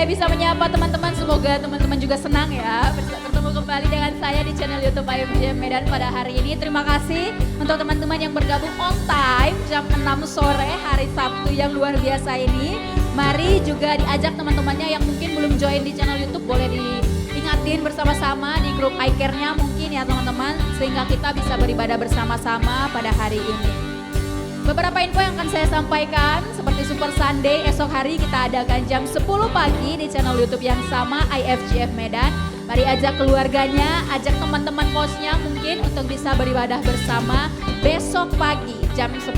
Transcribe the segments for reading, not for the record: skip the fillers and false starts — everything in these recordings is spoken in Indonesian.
saya bisa menyapa teman-teman, semoga teman-teman juga senang ya bertemu kembali dengan saya di channel YouTube IFGF Medan pada hari ini. Terima kasih untuk teman-teman yang bergabung on time jam 6 sore hari Sabtu yang luar biasa ini. Mari juga diajak teman-temannya yang mungkin belum join di channel YouTube, boleh diingatin bersama-sama di grup iCare-nya mungkin ya teman-teman, sehingga kita bisa beribadah bersama-sama pada hari ini. Beberapa info yang akan saya sampaikan, seperti Super Sunday esok hari kita adakan jam 10 pagi di channel YouTube yang sama IFGF Medan. Mari ajak keluarganya, ajak teman-teman kosnya mungkin untuk bisa beribadah bersama besok pagi jam 10.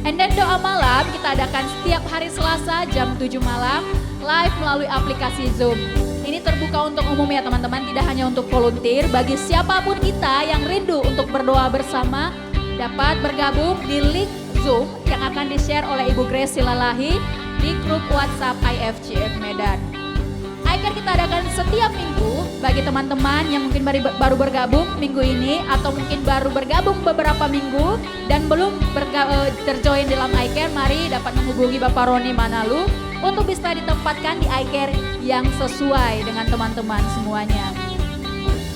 And then doa malam kita adakan setiap hari Selasa jam 7 malam live melalui aplikasi Zoom. Ini terbuka untuk umum ya teman-teman, tidak hanya untuk volunteer, bagi siapapun kita yang rindu untuk berdoa bersama dapat bergabung di link Zoom yang akan di-share oleh Ibu Grace Silalahi di grup WhatsApp IFGF Medan. iCare kita adakan setiap minggu bagi teman-teman yang mungkin baru bergabung minggu ini atau mungkin baru bergabung beberapa minggu dan belum terjoin dalam iCare, mari dapat menghubungi Bapak Roni Manalu untuk bisa ditempatkan di iCare yang sesuai dengan teman-teman semuanya.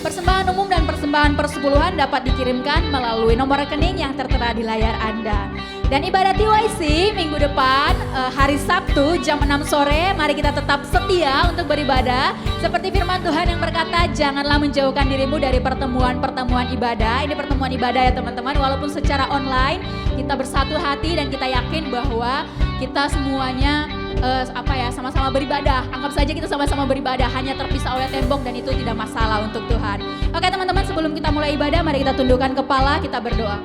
Persembahan umum dan persembahan persepuluhan dapat dikirimkan melalui nomor rekening yang tertera di layar Anda. Dan ibadah TYC minggu depan hari Sabtu jam 6 sore, mari kita tetap setia untuk beribadah. Seperti firman Tuhan yang berkata, janganlah menjauhkan dirimu dari pertemuan-pertemuan ibadah. Ini pertemuan ibadah ya teman-teman, walaupun secara online kita bersatu hati dan kita yakin bahwa kita semuanya sama-sama beribadah. Anggap saja kita sama-sama beribadah, hanya terpisah oleh tembok dan itu tidak masalah untuk Tuhan. Oke teman-teman, sebelum kita mulai ibadah, mari kita tundukkan kepala, kita berdoa.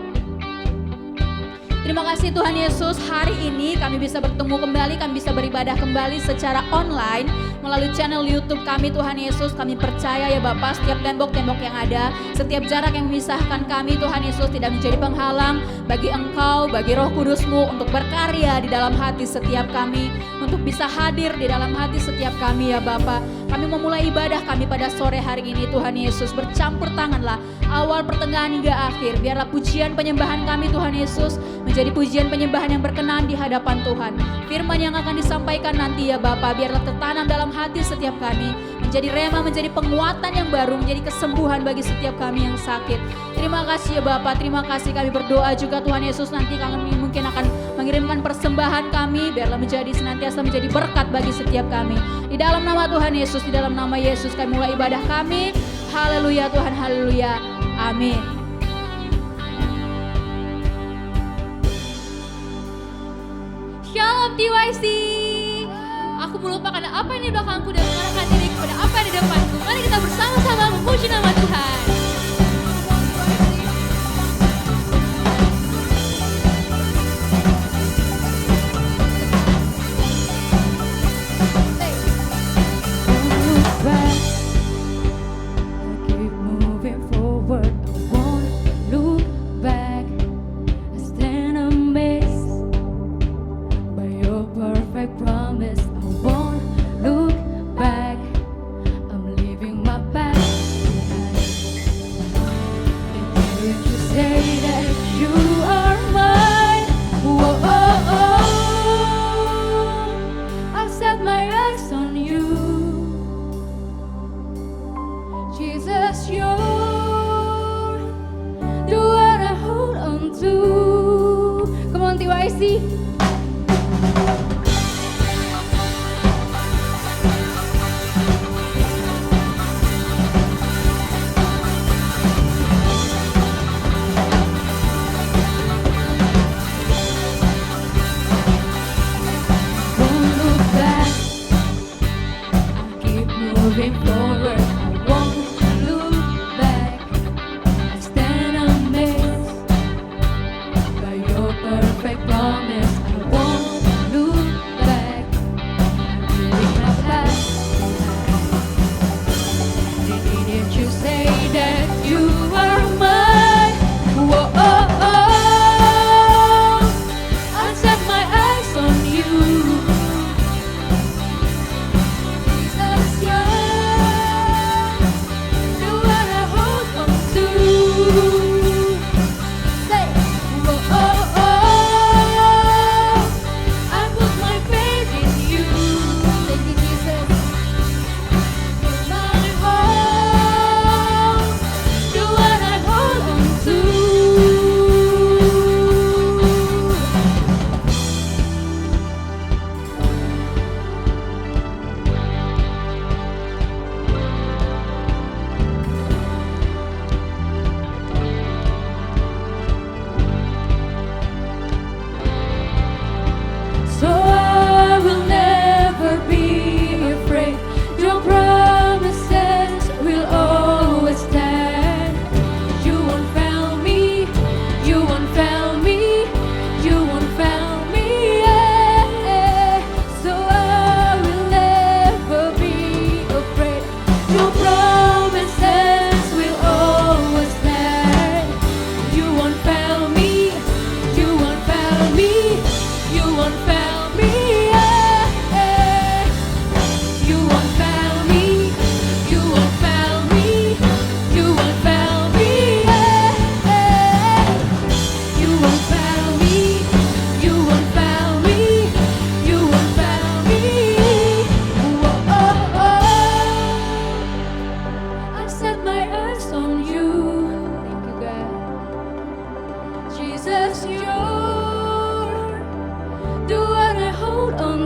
Terima kasih Tuhan Yesus, hari ini kami bisa bertemu kembali, kami bisa beribadah kembali secara online melalui channel YouTube kami Tuhan Yesus. Kami percaya ya Bapa, setiap tembok-tembok yang ada, setiap jarak yang memisahkan kami Tuhan Yesus tidak menjadi penghalang bagi Engkau, bagi Roh Kudus-Mu untuk berkarya di dalam hati setiap kami, untuk bisa hadir di dalam hati setiap kami ya Bapa. Kami memulai ibadah kami pada sore hari ini Tuhan Yesus, bercampur tanganlah awal pertengahan hingga akhir. Biarlah pujian penyembahan kami Tuhan Yesus menjadi pujian penyembahan yang berkenan di hadapan Tuhan. Firman yang akan disampaikan nanti ya Bapa, biarlah tertanam dalam hati setiap kami, menjadi rema, menjadi penguatan yang baru, menjadi kesembuhan bagi setiap kami yang sakit. Terima kasih ya Bapa, terima kasih. Kami berdoa juga Tuhan Yesus, nanti kami mungkin akan mengirimkan persembahan kami, biarlah menjadi senantiasa menjadi berkat bagi setiap kami. Di dalam nama Tuhan Yesus, di dalam nama Yesus kami mulai ibadah kami. Haleluya Tuhan, haleluya. Amin. Shalom TYC. Aku melupakan apa yang di belakangku dan mengarahkan diri kepada apa yang di depanku. Mari kita bersama-sama memuji nama Tuhan. Perfect promise.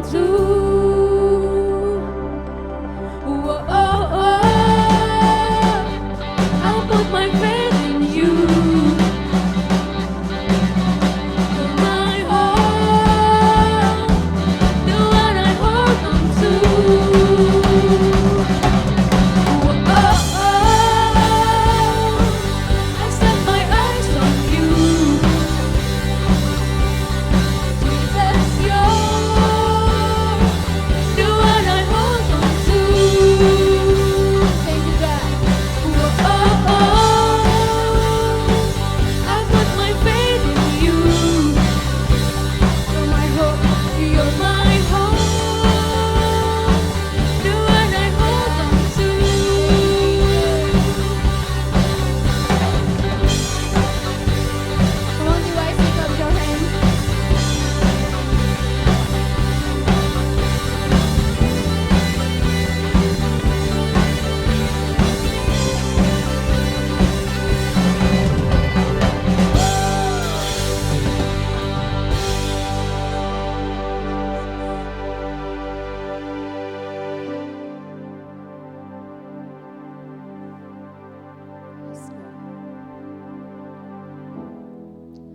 unto. Whoa, oh, oh. I put my faith in you. You're my all, the one I hold on to. Whoa, oh, oh. I set my eyes on you. Jesus, you're the one I hold on to. Thank you, God. Whoa, oh, oh. I put my faith in you. You're my hope, you're my hope, the one I hold on to. Come on, you guys, lift up your hands.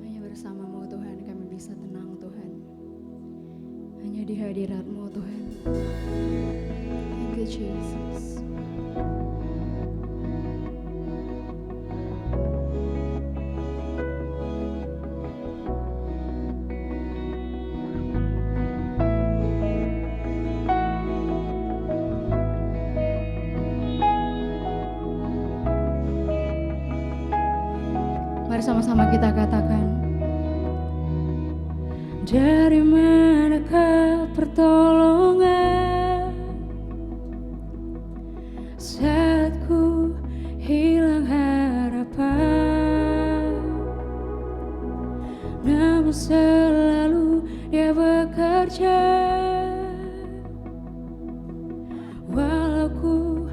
Hanya bersama-Mu Tuhan kami bisa tenang Tuhan. Hanya di hadirat-Mu Tuhan. Thank you Jesus. Mari sama-sama kita katakan. Dari manakah pertolongan saat ku hilang harapan, namun selalu Dia bekerja. Walau ku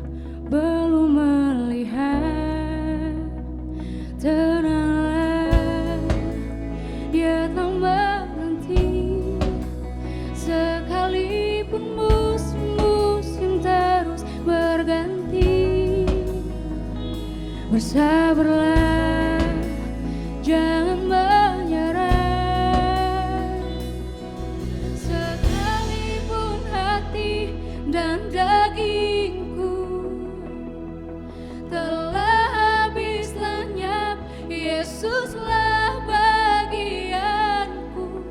belum melihat, tenanglah, Dia tak berhenti. Sekalipun musim-musim terus berganti, bersabarlah, jangan menyerah. Sekalipun hati dan dagingku telah habis lenyap, Yesuslah bagianku.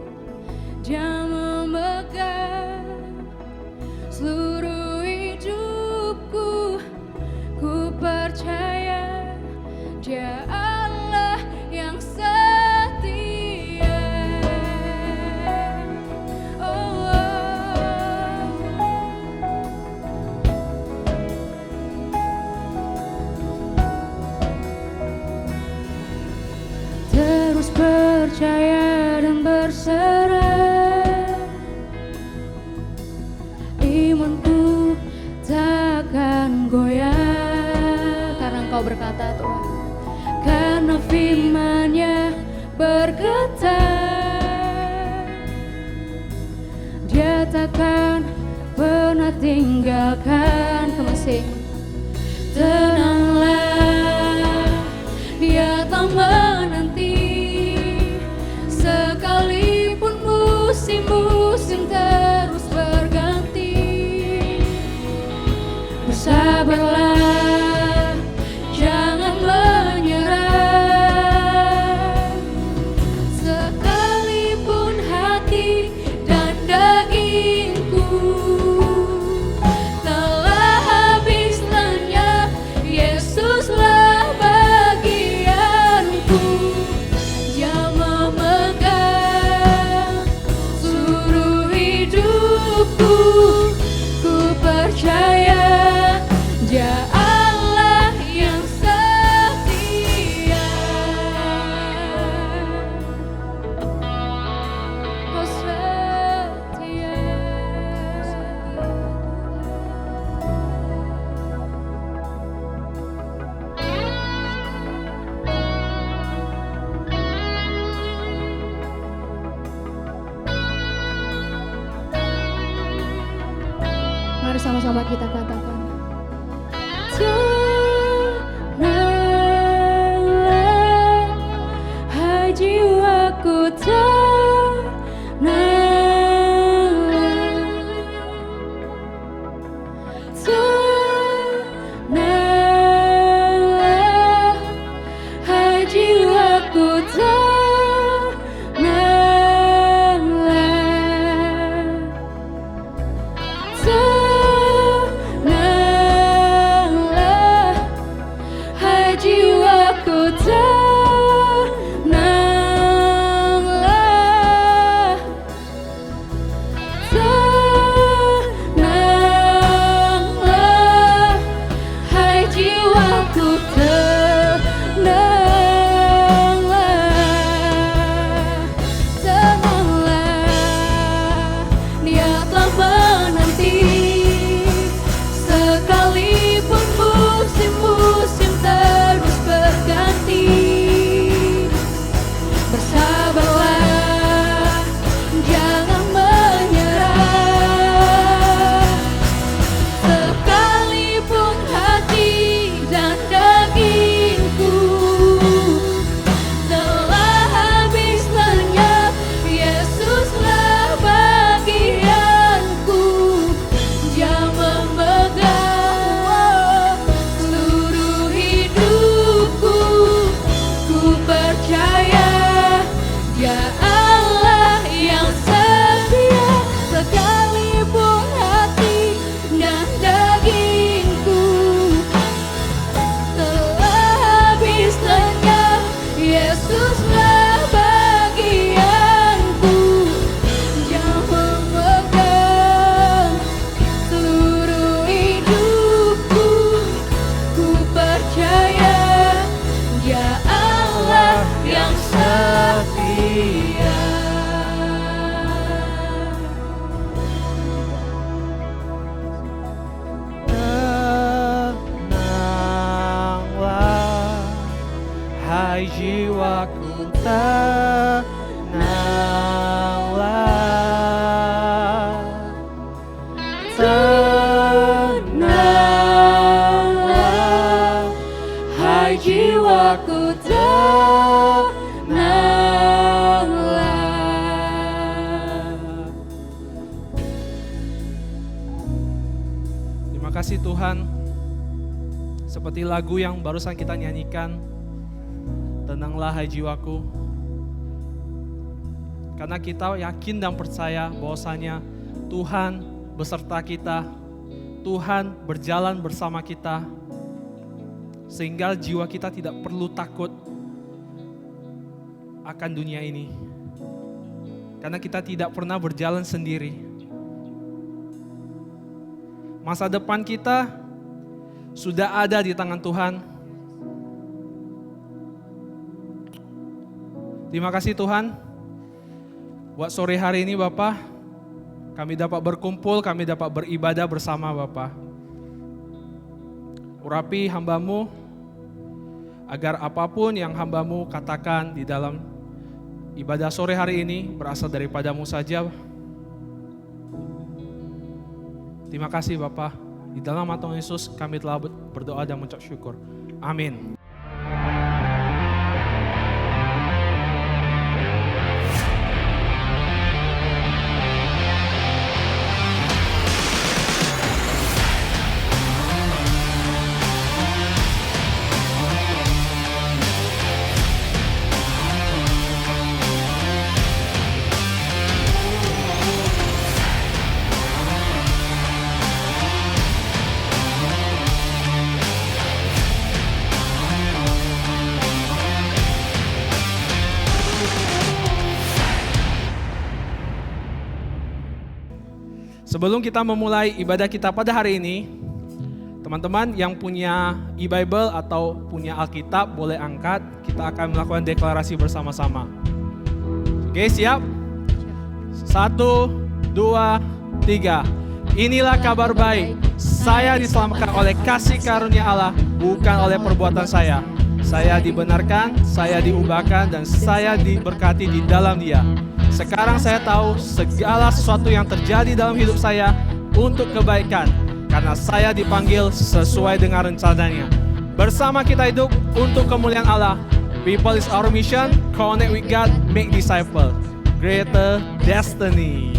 Dia memegang seluruh hidupku. Ku percaya Dia Allah yang setia. Oh, oh. Terus percaya dan berserah, imanku takkan goyah. Karena Engkau berkata Tuhan, karena firman-Nya berkata, Dia takkan pernah tinggalkan. Kemasih, tenanglah, Dia tak menanti. Sekalipun musim-musim terus berganti, bersabarlah, jangan menyerah. Sekalipun hati dan dagingku telah habis lenyap, Mari sama-sama kita katakan. Tenanglah, hai jiwaku, tenanglah. Tenanglah, hai jiwaku, tenanglah. Tenanglah, hai jiwaku, tenanglah. Tenanglah, hai jiwaku, tenanglah. Tenanglah, Dia telah menanti. Sekalipun musim-musim terus berganti, bersabarlah, jangan menyerah. Sekalipun hati dan dagingku telah habis lenyap, Yesuslah bagianku. Dia memegang seluruh hidupku. Ku percaya Dia Allah yang setia. Sekalipun hati dan dagingku telah habis lenyap, Yesuslah bagianku. Dia memegang seluruh hidupku. Ku percaya Dia Allah yang setia. Tenanglah, hai jiwaku, tenanglah. Tenanglah, hai jiwaku, tenanglah. Terima kasih Tuhan. Seperti lagu yang barusan kita nyanyikan, tenanglah hai jiwaku. Karena kita yakin dan percaya bahwasanya Tuhan beserta kita, Tuhan berjalan bersama kita, sehingga jiwa kita tidak perlu takut akan dunia ini. Karena kita tidak pernah berjalan sendiri. Masa depan kita sudah ada di tangan Tuhan. Terima kasih Tuhan. Buat sore hari ini Bapak, kami dapat berkumpul, kami dapat beribadah bersama Bapak. Urapi hamba-Mu, agar apapun yang hamba-Mu katakan di dalam ibadah sore hari ini berasal daripada-Mu saja. Terima kasih Bapak. Di dalam nama Tuhan Yesus kami telah berdoa dan mengucap syukur. Amin. Sebelum kita memulai ibadah kita pada hari ini, teman-teman yang punya e-Bible atau punya Alkitab boleh angkat, kita akan melakukan deklarasi bersama-sama. Oke, siap? 1, 2, 3. Inilah kabar baik, saya diselamatkan oleh kasih karunia Allah, bukan oleh perbuatan saya. Saya dibenarkan, saya diubahkan, dan saya diberkati di dalam Dia. Sekarang saya tahu segala sesuatu yang terjadi dalam hidup saya untuk kebaikan. karena saya dipanggil sesuai dengan rencananya. Bersama kita hidup untuk kemuliaan Allah. People is our mission, connect with God, make disciple. Greater destiny.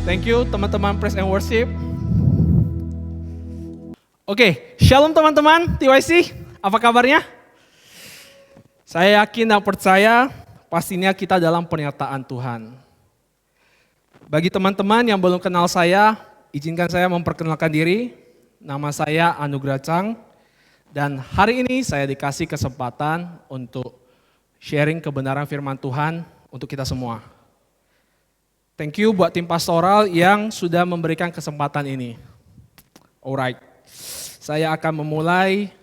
Thank you teman-teman praise and worship. Oke, shalom teman-teman TYC, apa kabarnya? Saya yakin dan percaya pastinya kita dalam pernyataan Tuhan. Bagi teman-teman yang belum kenal saya, izinkan saya memperkenalkan diri. Nama saya Anugrah Chang dan hari ini saya dikasih kesempatan untuk sharing kebenaran firman Tuhan untuk kita semua. Thank you buat tim pastoral yang sudah memberikan kesempatan ini. Alright. Saya akan memulai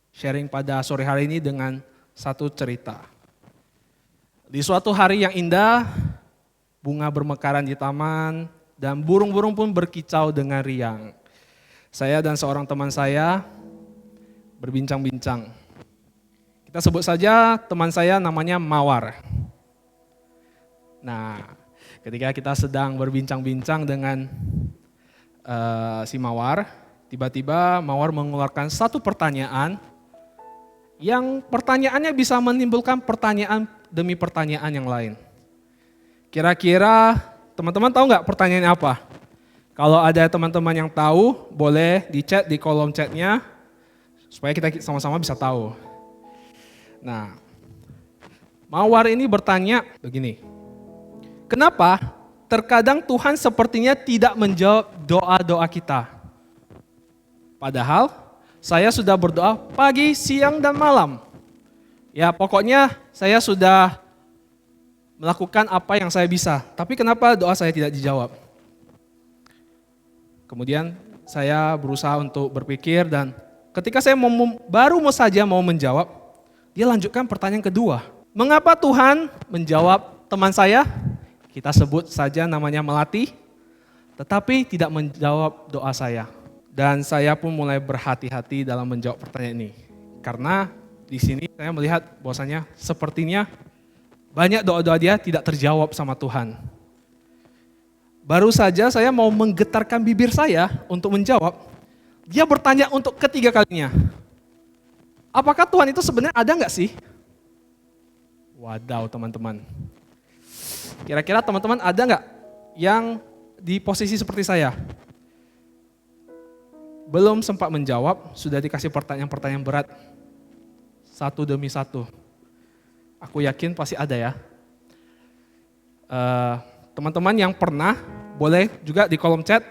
sharing pada sore hari ini dengan satu cerita. Di suatu hari yang indah, bunga bermekaran di taman, dan burung-burung pun berkicau dengan riang. Saya dan seorang teman saya berbincang-bincang. Kita sebut saja teman saya namanya Mawar. Nah, ketika kita sedang berbincang-bincang dengan si Mawar, tiba-tiba Mawar mengeluarkan satu pertanyaan yang pertanyaannya bisa menimbulkan pertanyaan demi pertanyaan yang lain. Kira-kira teman-teman tahu nggak pertanyaannya apa? Kalau ada teman-teman yang tahu, boleh di chat di kolom chatnya supaya kita sama-sama bisa tahu. Nah, Mawar ini bertanya begini, kenapa terkadang Tuhan sepertinya tidak menjawab doa-doa kita? Padahal saya sudah berdoa pagi, siang, dan malam. Ya pokoknya saya sudah melakukan apa yang saya bisa. Tapi kenapa doa saya tidak dijawab? Kemudian saya berusaha untuk berpikir dan ketika saya baru saja mau menjawab, dia lanjutkan pertanyaan kedua. Mengapa Tuhan menjawab teman saya, kita sebut saja namanya Melati, tetapi tidak menjawab doa saya? Dan saya pun mulai berhati-hati dalam menjawab pertanyaan ini. Karena di sini saya melihat bahwasanya sepertinya banyak doa-doa dia tidak terjawab sama Tuhan. Baru saja saya mau menggetarkan bibir saya untuk menjawab. Dia bertanya untuk ketiga kalinya. Apakah Tuhan itu sebenarnya ada nggak sih? Wadaw teman-teman. Kira-kira teman-teman ada nggak yang di posisi seperti saya? Belum sempat menjawab, sudah dikasih pertanyaan-pertanyaan berat. Satu demi satu. Aku yakin pasti ada ya. Teman-teman yang pernah, boleh juga di kolom chat.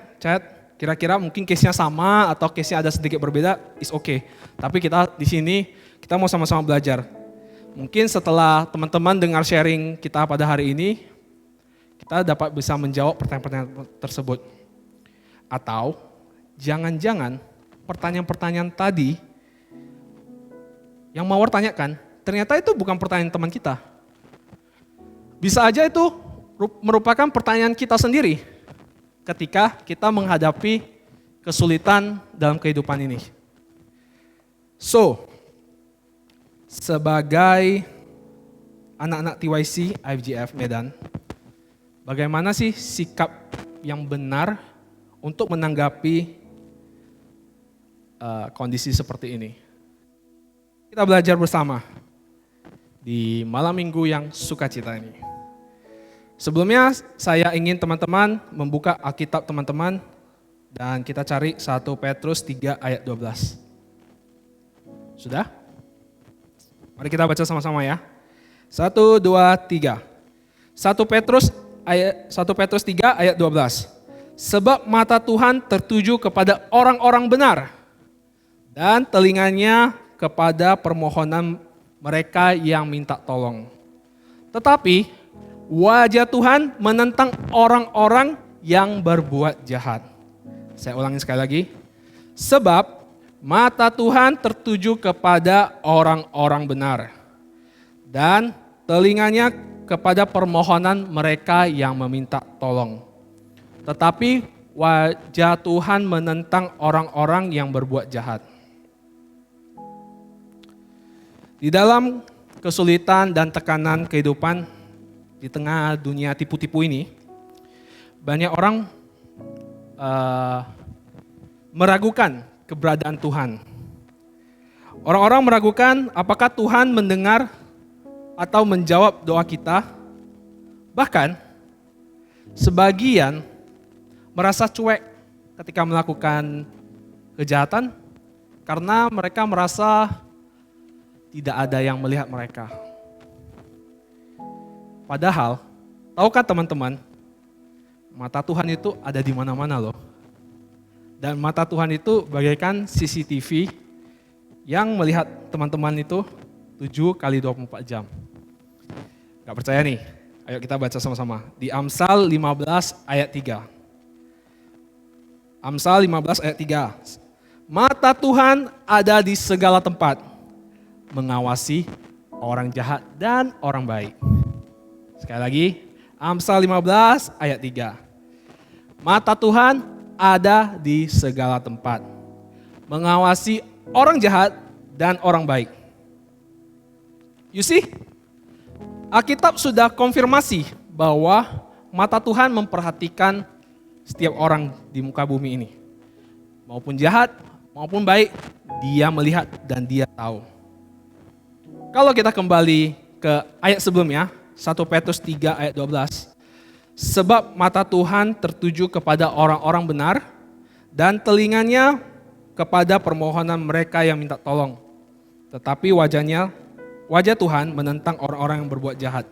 Kira-kira mungkin case-nya sama atau case-nya ada sedikit berbeda, is okay. Tapi kita di sini, kita mau sama-sama belajar. Mungkin setelah teman-teman dengar sharing kita pada hari ini, kita dapat bisa menjawab pertanyaan-pertanyaan tersebut. Atau jangan-jangan pertanyaan-pertanyaan tadi yang Mawar tanyakan, ternyata itu bukan pertanyaan teman kita. Bisa aja itu merupakan pertanyaan kita sendiri ketika kita menghadapi kesulitan dalam kehidupan ini. So, sebagai anak-anak TYC IFGF Medan, bagaimana sih sikap yang benar untuk menanggapi kondisi seperti ini? Kita belajar bersama di malam minggu yang sukacita ini. Sebelumnya saya ingin teman-teman membuka Alkitab teman-teman dan kita cari 1 Petrus 3 ayat 12. Sudah? Mari kita baca sama-sama ya. 1, 2, 3. 1 Petrus 3 ayat 12. Sebab mata Tuhan tertuju kepada orang-orang benar dan telinganya kepada permohonan mereka yang minta tolong. Tetapi wajah Tuhan menentang orang-orang yang berbuat jahat. Saya ulangi sekali lagi. Sebab mata Tuhan tertuju kepada orang-orang benar dan telinganya kepada permohonan mereka yang meminta tolong. Tetapi wajah Tuhan menentang orang-orang yang berbuat jahat. Di dalam kesulitan dan tekanan kehidupan di tengah dunia tipu-tipu ini, banyak orang meragukan keberadaan Tuhan. Orang-orang meragukan apakah Tuhan mendengar atau menjawab doa kita. Bahkan sebagian merasa cuek ketika melakukan kejahatan karena mereka merasa tidak ada yang melihat mereka. Padahal, tahukah teman-teman, mata Tuhan itu ada di mana-mana loh. Dan mata Tuhan itu bagaikan CCTV yang melihat teman-teman itu 7 kali 24 jam. Gak percaya nih? Ayo kita baca sama-sama. Di Amsal 15 ayat 3. Amsal 15 ayat 3. Mata Tuhan ada di segala tempat, mengawasi orang jahat dan orang baik. Sekali lagi, Amsal 15 ayat 3. Mata Tuhan ada di segala tempat, mengawasi orang jahat dan orang baik. You see? Alkitab sudah konfirmasi bahwa mata Tuhan memperhatikan setiap orang di muka bumi ini. Maupun jahat, maupun baik, dia melihat dan dia tahu. Kalau kita kembali ke ayat sebelumnya, 1 Petrus 3 ayat 12. Sebab mata Tuhan tertuju kepada orang-orang benar dan telinganya kepada permohonan mereka yang minta tolong. Tetapi wajah Tuhan menentang orang-orang yang berbuat jahat.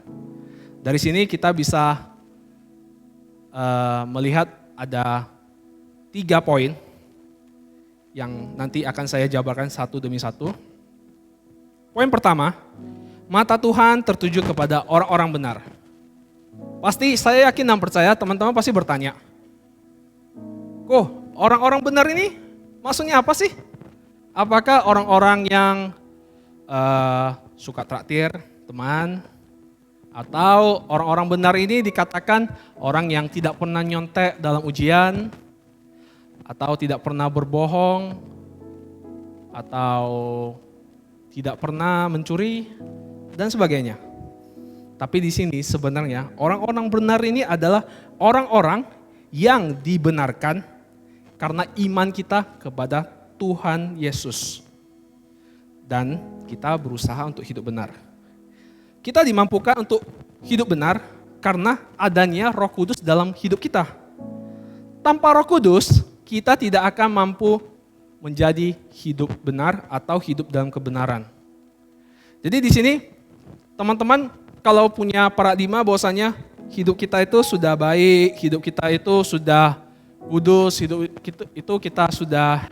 Dari sini kita bisa melihat ada 3 poin yang nanti akan saya jabarkan satu demi satu. Poin pertama, mata Tuhan tertuju kepada orang-orang benar. Pasti saya yakin dan percaya teman-teman pasti bertanya, kok orang-orang benar ini maksudnya apa sih? Apakah orang-orang yang suka traktir teman, atau orang-orang benar ini dikatakan orang yang tidak pernah nyontek dalam ujian, atau tidak pernah berbohong, atau tidak pernah mencuri, dan sebagainya. Tapi di sini sebenarnya orang-orang benar ini adalah orang-orang yang dibenarkan karena iman kita kepada Tuhan Yesus. Dan kita berusaha untuk hidup benar. Kita dimampukan untuk hidup benar karena adanya Roh Kudus dalam hidup kita. Tanpa Roh Kudus, kita tidak akan mampu menjadi hidup benar atau hidup dalam kebenaran. Jadi di sini teman-teman kalau punya paradigma bahwasanya hidup kita itu sudah baik, hidup kita itu sudah kudus, hidup itu kita sudah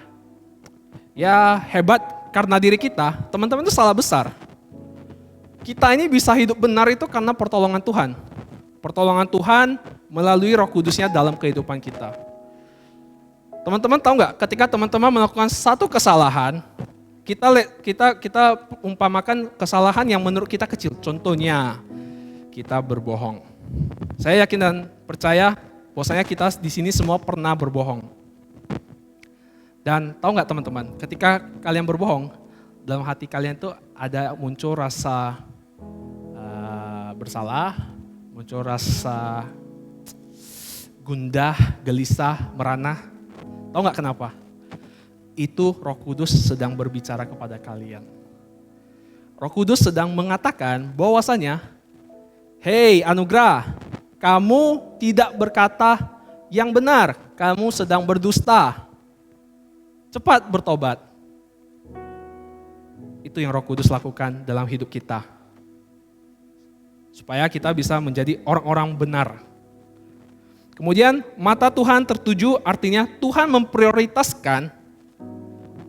ya hebat karena diri kita, teman-teman itu salah besar. Kita ini bisa hidup benar itu karena pertolongan Tuhan. Pertolongan Tuhan melalui Roh Kudusnya dalam kehidupan kita. Teman-teman tahu nggak? Ketika teman-teman melakukan satu kesalahan, kita umpamakan kesalahan yang menurut kita kecil. Contohnya, kita berbohong. Saya yakin dan percaya bahwasanya kita di sini semua pernah berbohong. Dan tahu nggak teman-teman? Ketika kalian berbohong, dalam hati kalian tuh ada muncul rasa bersalah, muncul rasa gundah, gelisah, merana. Tahu nggak kenapa? Itu Roh Kudus sedang berbicara kepada kalian. Roh Kudus sedang mengatakan bahwasanya, hei anugerah, kamu tidak berkata yang benar, kamu sedang berdusta. Cepat bertobat. Itu yang Roh Kudus lakukan dalam hidup kita. Supaya kita bisa menjadi orang-orang benar. Kemudian mata Tuhan tertuju artinya Tuhan memprioritaskan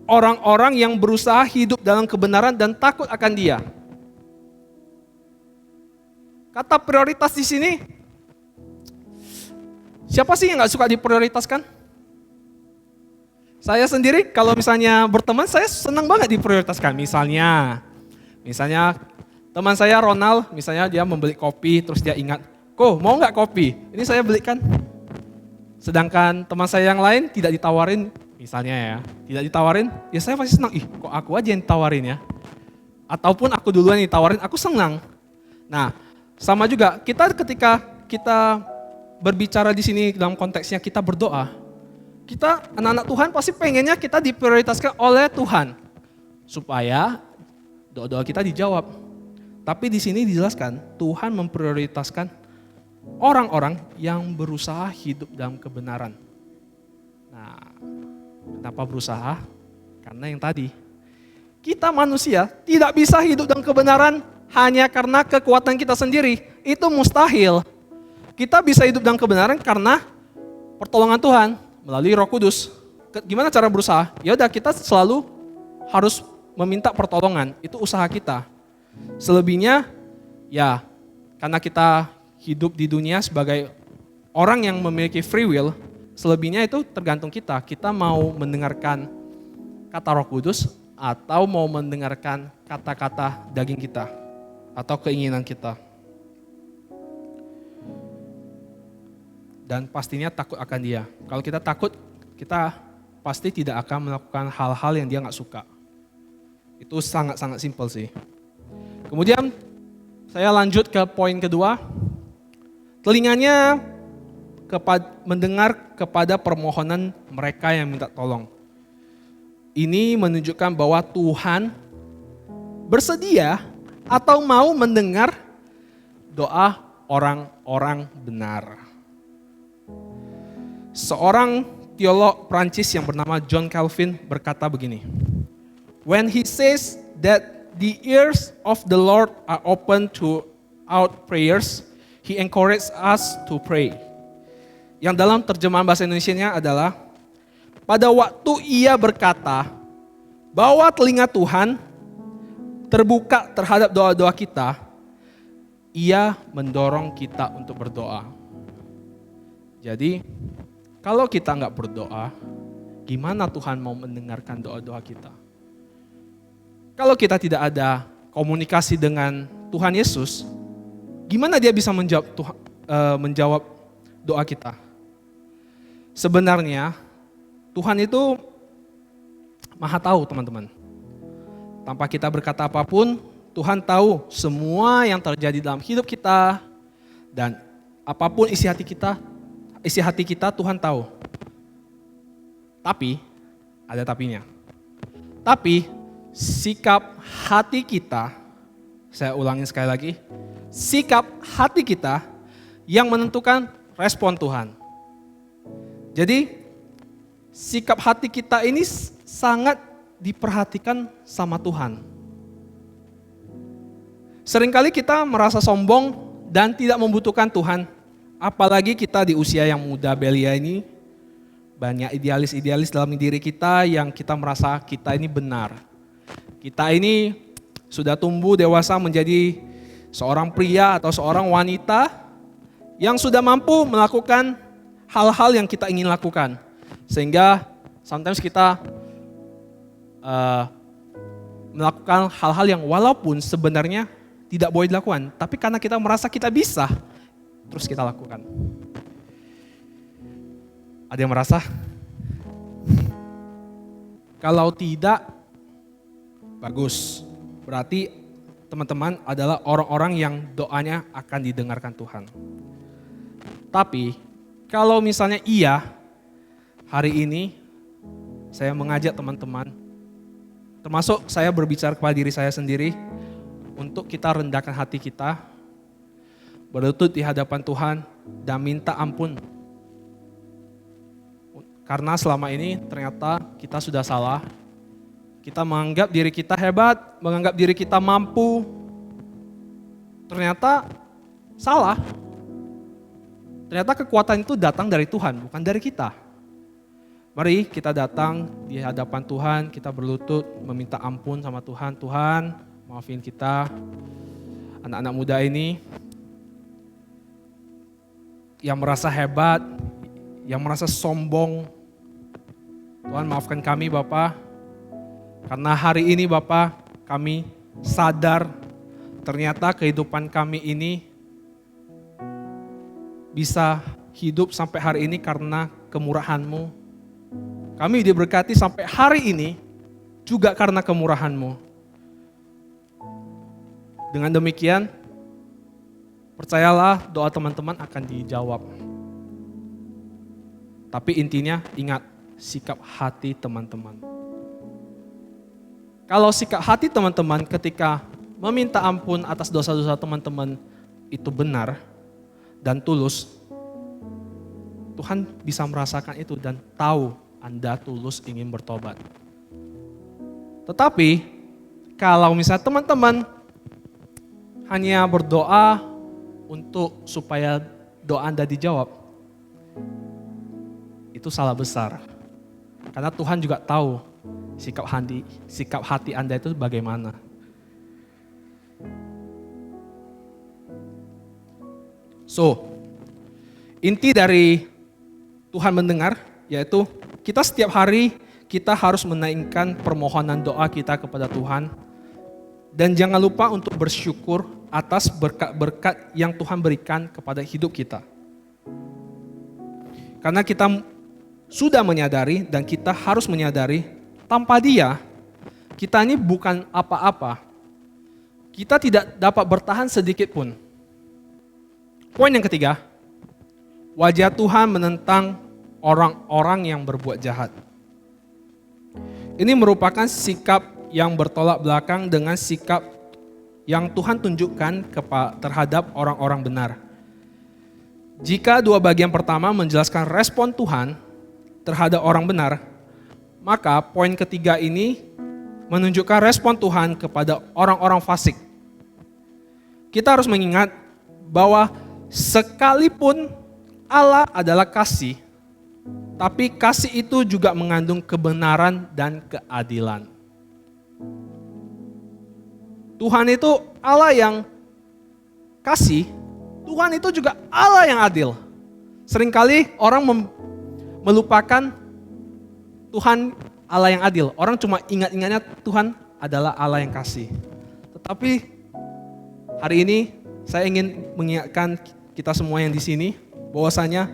orang-orang yang berusaha hidup dalam kebenaran dan takut akan Dia. Kata prioritas di sini, siapa sih yang gak suka diprioritaskan? Saya sendiri kalau misalnya berteman, saya senang banget diprioritaskan. Misalnya teman saya Ronald, misalnya dia membeli kopi, terus dia ingat, kok mau nggak kopi? Ini saya belikan. Sedangkan teman saya yang lain tidak ditawarin, misalnya ya, tidak ditawarin, ya saya pasti senang. Ih, kok aku aja yang ditawarin ya? Ataupun aku duluan yang ditawarin, aku senang. Nah, sama juga kita ketika kita berbicara di sini dalam konteksnya kita berdoa, Kita anak-anak Tuhan pasti pengennya kita diprioritaskan oleh Tuhan. Supaya doa-doa kita dijawab. Tapi di sini dijelaskan Tuhan memprioritaskan orang-orang yang berusaha hidup dalam kebenaran. Nah, kenapa berusaha? Karena yang tadi, kita manusia tidak bisa hidup dalam kebenaran hanya karena kekuatan kita sendiri. Itu mustahil. Kita bisa hidup dalam kebenaran karena pertolongan Tuhan melalui Roh Kudus. Gimana cara berusaha? Ya udah, kita selalu harus meminta pertolongan. Itu usaha kita. Selebihnya ya karena kita hidup di dunia sebagai orang yang memiliki free will, selebihnya itu tergantung kita. Kita mau mendengarkan kata Roh Kudus atau mau mendengarkan kata-kata daging kita atau keinginan kita. Dan pastinya takut akan dia. Kalau kita takut, kita pasti tidak akan melakukan hal-hal yang dia nggak suka. Itu sangat-sangat simpel sih. Kemudian saya lanjut ke poin kedua. Telinganya mendengar kepada permohonan mereka yang minta tolong. Ini menunjukkan bahwa Tuhan bersedia atau mau mendengar doa orang-orang benar. Seorang teolog Prancis yang bernama John Calvin berkata begini. When he says that the ears of the Lord are open to our prayers, he encourages us to pray. Yang dalam terjemahan bahasa Indonesianya adalah, pada waktu ia berkata bahwa telinga Tuhan terbuka terhadap doa-doa kita, ia mendorong kita untuk berdoa. Jadi, kalau kita nggak berdoa, gimana Tuhan mau mendengarkan doa-doa kita? Kalau kita tidak ada komunikasi dengan Tuhan Yesus, gimana dia bisa menjawab doa kita? Sebenarnya Tuhan itu Maha tahu, teman-teman. Tanpa kita berkata apapun, Tuhan tahu semua yang terjadi dalam hidup kita, dan apapun isi hati kita Tuhan tahu. Tapi ada tapinya. Tapi sikap hati kita, saya ulangi sekali lagi, sikap hati kita yang menentukan respon Tuhan. Jadi sikap hati kita ini sangat diperhatikan sama Tuhan. Seringkali kita merasa sombong dan tidak membutuhkan Tuhan. Apalagi kita di usia yang muda belia ini, banyak idealis-idealis dalam diri kita yang kita merasa kita ini benar. Kita ini sudah tumbuh dewasa menjadi seorang pria atau seorang wanita yang sudah mampu melakukan hal-hal yang kita ingin lakukan. Sehingga sometimes kita melakukan hal-hal yang walaupun sebenarnya tidak boleh dilakukan, tapi karena kita merasa kita bisa, terus kita lakukan. Ada yang merasa? Kalau tidak, bagus. Berarti teman-teman adalah orang-orang yang doanya akan didengarkan Tuhan. Tapi kalau misalnya iya, hari ini saya mengajak teman-teman, termasuk saya berbicara kepada diri saya sendiri, untuk kita rendahkan hati kita, berlutut di hadapan Tuhan dan minta ampun. Karena selama ini ternyata kita sudah salah. Kita menganggap diri kita hebat, menganggap diri kita mampu. Ternyata salah. Ternyata kekuatan itu datang dari Tuhan, bukan dari kita. Mari kita datang di hadapan Tuhan, kita berlutut meminta ampun sama Tuhan. Tuhan, maafin kita, anak-anak muda ini yang merasa hebat, yang merasa sombong. Tuhan, maafkan kami Bapak, karena hari ini Bapak kami sadar ternyata kehidupan kami ini bisa hidup sampai hari ini karena kemurahan-Mu. Kami diberkati sampai hari ini juga karena kemurahan-Mu. Dengan demikian, percayalah doa teman-teman akan dijawab. Tapi intinya ingat, sikap hati teman-teman. Kalau sikap hati teman-teman ketika meminta ampun atas dosa-dosa teman-teman itu benar dan tulus, Tuhan bisa merasakan itu dan tahu Anda tulus ingin bertobat. Tetapi kalau misalnya teman-teman hanya berdoa untuk supaya doa Anda dijawab, itu salah besar. Karena Tuhan juga tahu sikap hati Anda itu bagaimana. So, inti dari Tuhan mendengar yaitu kita setiap hari kita harus menaikkan permohonan doa kita kepada Tuhan. Dan jangan lupa untuk bersyukur atas berkat-berkat yang Tuhan berikan kepada hidup kita. Karena kita sudah menyadari dan kita harus menyadari tanpa Dia, kita ini bukan apa-apa. Kita tidak dapat bertahan sedikit pun. Poin yang ketiga, wajah Tuhan menentang orang-orang yang berbuat jahat. Ini merupakan sikap yang bertolak belakang dengan sikap yang Tuhan tunjukkan terhadap orang-orang benar. Jika dua bagian pertama menjelaskan respon Tuhan terhadap orang benar, maka poin ketiga ini menunjukkan respon Tuhan kepada orang-orang fasik. Kita harus mengingat bahwa sekalipun Allah adalah kasih, tapi kasih itu juga mengandung kebenaran dan keadilan. Tuhan itu Allah yang kasih, Tuhan itu juga Allah yang adil. Seringkali orang melupakan Tuhan Allah yang adil. Orang cuma ingat-ingatnya Tuhan adalah Allah yang kasih. Tetapi hari ini saya ingin mengingatkan kita semua yang di sini bahwasanya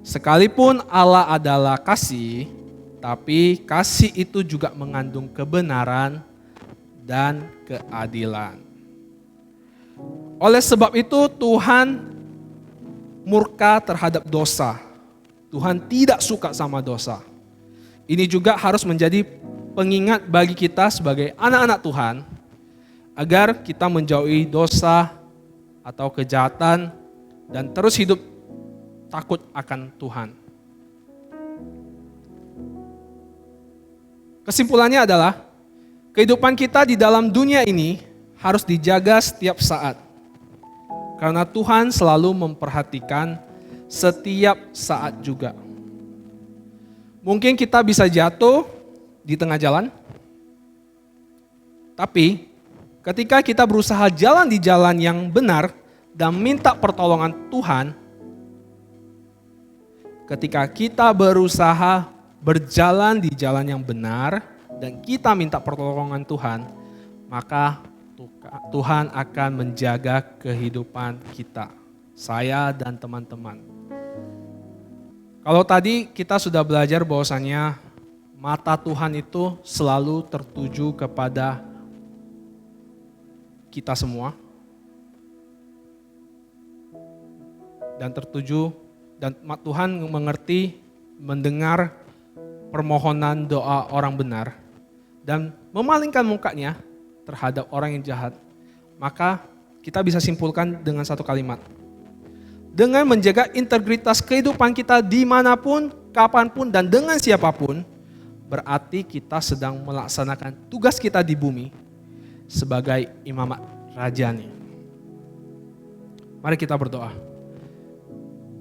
sekalipun Allah adalah kasih, tapi kasih itu juga mengandung kebenaran dan keadilan. Oleh sebab itu Tuhan murka terhadap dosa. Tuhan tidak suka sama dosa. Ini juga harus menjadi pengingat bagi kita sebagai anak-anak Tuhan agar kita menjauhi dosa atau kejahatan dan terus hidup takut akan Tuhan. Kesimpulannya adalah kehidupan kita di dalam dunia ini harus dijaga setiap saat. Karena Tuhan selalu memperhatikan setiap saat juga. Mungkin kita bisa jatuh di tengah jalan. Tapi ketika kita berusaha jalan di jalan yang benar dan minta pertolongan Tuhan, ketika kita berusaha berjalan di jalan yang benar dan kita minta pertolongan Tuhan, maka Tuhan akan menjaga kehidupan kita, saya dan teman-teman. Kalau tadi kita sudah belajar bahwasannya mata Tuhan itu selalu tertuju kepada kita semua. Dan tertuju, dan Tuhan mengerti, mendengar permohonan doa orang benar. Dan memalingkan mukanya terhadap orang yang jahat. Maka kita bisa simpulkan dengan satu kalimat. Dengan menjaga integritas kehidupan kita dimanapun, kapanpun, dan dengan siapapun, berarti kita sedang melaksanakan tugas kita di bumi sebagai imamat rajani. Mari kita berdoa.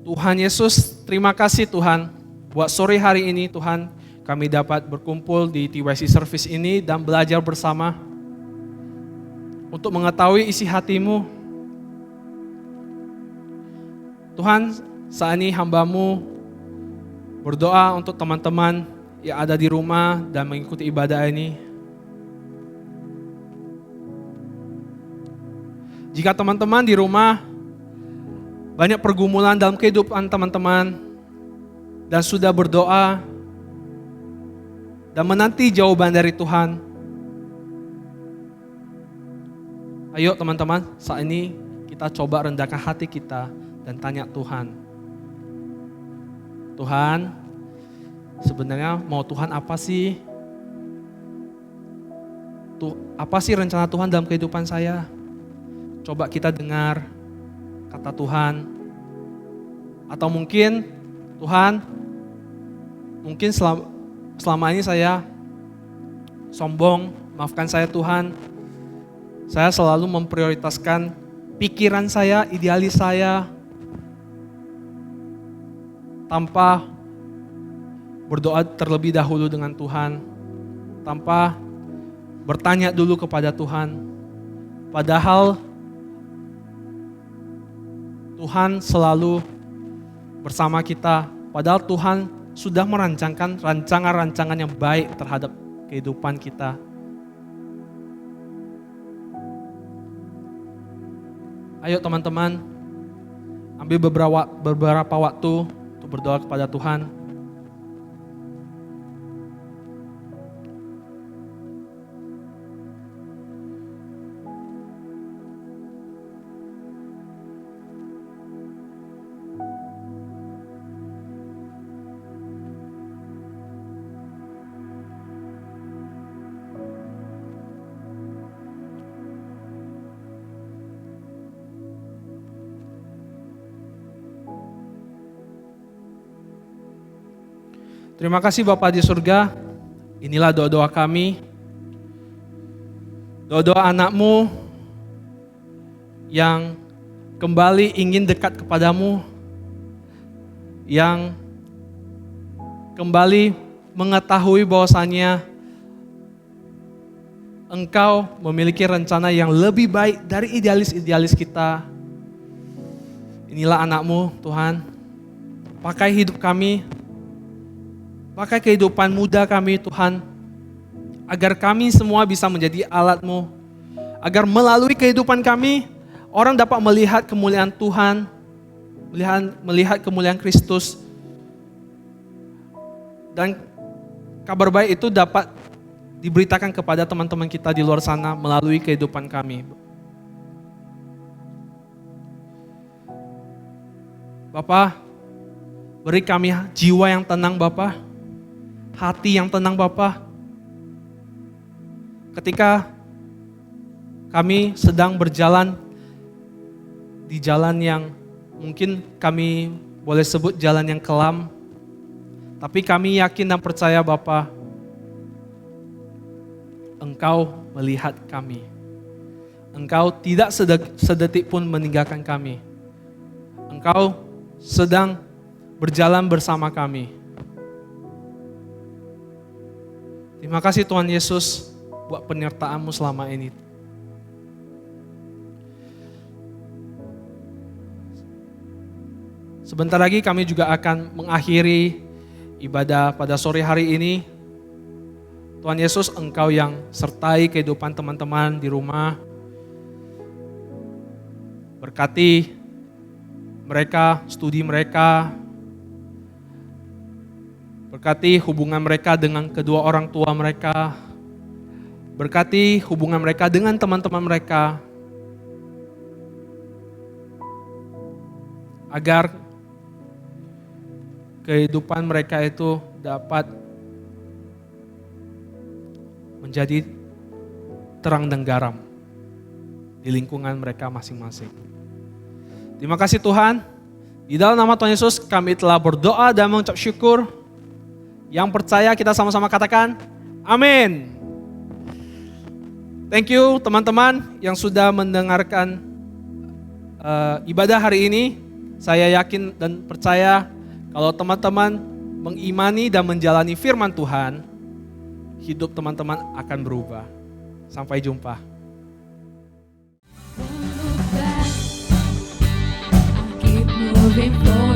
Tuhan Yesus, terima kasih Tuhan buat sore hari ini Tuhan kami dapat berkumpul di TYC Service ini dan belajar bersama untuk mengetahui isi hati-Mu. Tuhan, saat ini hamba-Mu berdoa untuk teman-teman yang ada di rumah dan mengikuti ibadah ini. Jika teman-teman di rumah banyak pergumulan dalam kehidupan teman-teman dan sudah berdoa dan menanti jawaban dari Tuhan, ayo teman-teman, saat ini kita coba rendahkan hati kita dan tanya Tuhan. Tuhan, sebenarnya mau Tuhan apa sih? Apa sih rencana Tuhan dalam kehidupan saya? Coba kita dengar kata Tuhan. Atau mungkin Tuhan, mungkin selama ini saya sombong, maafkan saya Tuhan. Saya selalu memprioritaskan pikiran saya, idealis saya, tanpa berdoa terlebih dahulu dengan Tuhan, tanpa bertanya dulu kepada Tuhan. Padahal Tuhan selalu bersama kita. Padahal Tuhan sudah merancangkan rancangan-rancangan yang baik terhadap kehidupan kita. Ayo teman-teman, ambil beberapa waktu untuk berdoa kepada Tuhan. Terima kasih Bapa di surga, inilah doa-doa kami, doa-doa anak-Mu yang kembali ingin dekat kepadamu, yang kembali mengetahui bahwasannya Engkau memiliki rencana yang lebih baik dari idealis-idealis kita. Inilah anak-Mu Tuhan, pakai hidup kami, pakai kehidupan muda kami Tuhan, agar kami semua bisa menjadi alat-Mu, agar melalui kehidupan kami, orang dapat melihat kemuliaan Tuhan, melihat kemuliaan Kristus, dan kabar baik itu dapat diberitakan kepada teman-teman kita di luar sana melalui kehidupan kami. Bapa, beri kami jiwa yang tenang Bapa, hati yang tenang Bapa. Ketika kami sedang berjalan di jalan yang mungkin kami boleh sebut jalan yang kelam, tapi kami yakin dan percaya Bapa, Engkau melihat kami. Engkau tidak sedetik pun meninggalkan kami. Engkau sedang berjalan bersama kami. Terima kasih Tuhan Yesus buat penyertaan-Mu selama ini. Sebentar lagi kami juga akan mengakhiri ibadah pada sore hari ini. Tuhan Yesus, Engkau yang sertai kehidupan teman-teman di rumah. Berkati mereka, studi mereka. Berkati hubungan mereka dengan kedua orang tua mereka. Berkati hubungan mereka dengan teman-teman mereka. Agar kehidupan mereka itu dapat menjadi terang dan garam di lingkungan mereka masing-masing. Terima kasih Tuhan. Di dalam nama Tuhan Yesus kami telah berdoa dan mengucap syukur. Yang percaya kita sama-sama katakan, amin. Thank you teman-teman yang sudah mendengarkan ibadah hari ini. Saya yakin dan percaya kalau teman-teman mengimani dan menjalani firman Tuhan, hidup teman-teman akan berubah. Sampai jumpa. Keep moving forward.